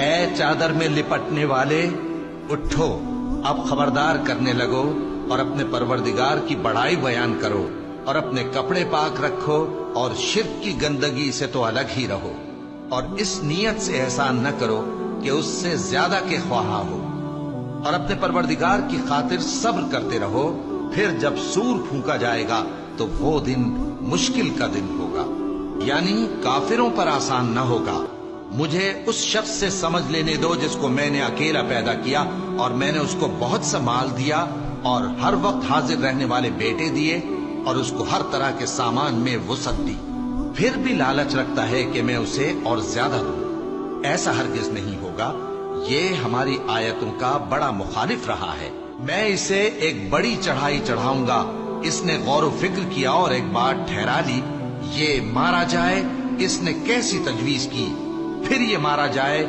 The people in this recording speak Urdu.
اے چادر میں لپٹنے والے، اٹھو، اب خبردار کرنے لگو اور اپنے پروردگار کی بڑائی بیان کرو، اور اپنے کپڑے پاک رکھو اور شرک کی گندگی سے تو الگ ہی رہو، اور اس نیت سے احسان نہ کرو کہ اس سے زیادہ کے خواہاں ہو، اور اپنے پروردگار کی خاطر صبر کرتے رہو، پھر جب سور پھونکا جائے گا تو وہ دن مشکل کا دن ہوگا، یعنی کافروں پر آسان نہ ہوگا۔ مجھے اس شخص سے سمجھ لینے دو جس کو میں نے اکیلا پیدا کیا، اور میں نے اس کو بہت سا مال دیا اور ہر وقت حاضر رہنے والے بیٹے دیے، اور اس کو ہر طرح کے سامان میں وسعت دی، پھر بھی لالچ رکھتا ہے کہ میں اسے اور زیادہ دوں۔ ایسا ہرگز نہیں ہوگا، یہ ہماری آیتوں کا بڑا مخالف رہا ہے۔ میں اسے ایک بڑی چڑھائی چڑھاؤں گا، اس نے غور و فکر کیا اور ایک بات ٹھہرا لی، یہ مارا جائے، اس نے کیسی تجویز کی، پھر یہ مارا جائے،